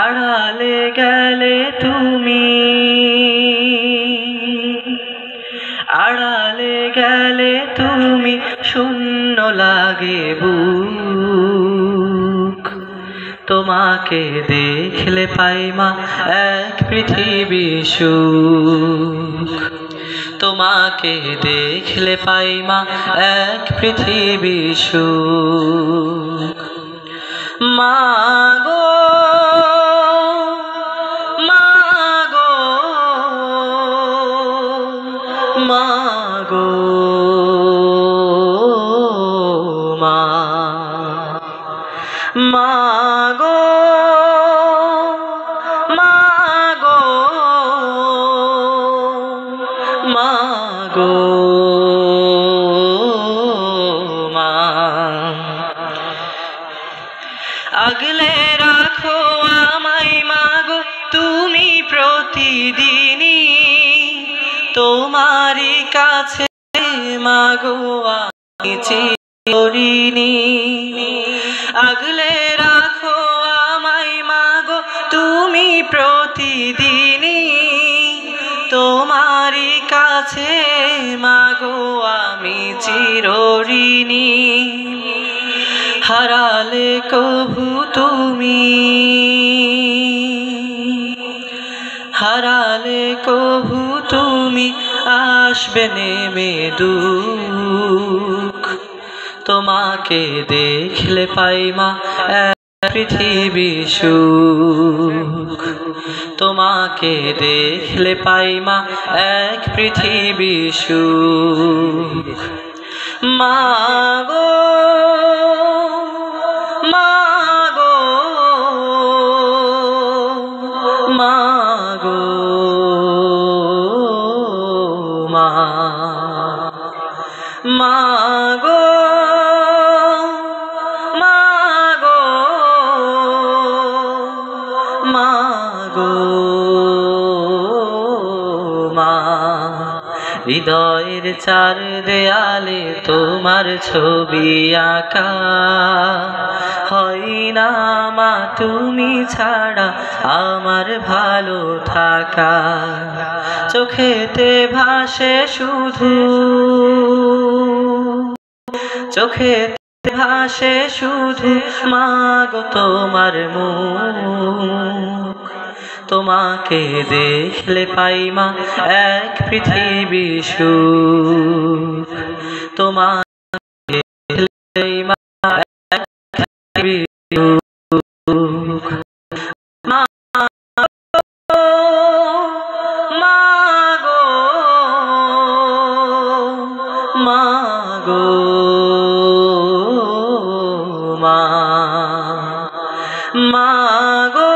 আড়ালে গেলে তুমি, আড়ালে গেলে তুমি, শূন্য লাগে বুক। তোমাকে দেখলে পাই মা এক পৃথিবী সুখ। তোমাকে দেখলে পাই মা এক পৃথিবী সুখ। মা গো, মা গো, মা গো, মা, মা গো, মা গো, মা গো, মা। আগলে রাখো আমায় মা গো তুমি প্রতিদিনই, তোমারই কাছে মা গো আমি চিরঋণী। আগলে রাখো আমায় মা গো তুমি প্রতিদিনই, তোমারই কাছে মা গো আমি চিরঋণী। হারালে কভু তুমি, হারালে কভু তুমি, আসবে নেমে দুঃখ। তোমাকে দেখলে পাই মা এক পৃথিবী সুখ। তোমাকে দেখলে পাই মা এক পৃথিবী সুখ। মা গো, মা গো, মা গো, মা, মা গো, মা গো, মা গো, মা। হৃদয়ের চার দেয়ালে তোমার ছবি আঁকা, হয় না মা তুমি ছাড়া আমার ভালো থাকা। চোখেতে ভাসে শুধু, চোখেতে ভাসে শুধু মা গো তোমার মুখ। তোমাকে দেখলে পাই মা এক পৃথিবী সুখ। তোমাকে দেখলে মা এক পৃথিবী সুখ। মা গো, মা গো, মা গো, মা, মা গো,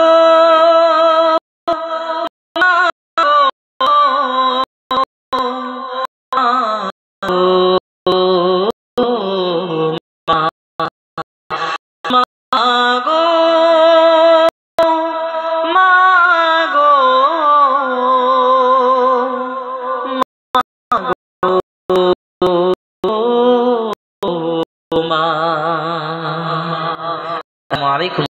আসসালামু আলাইকুম।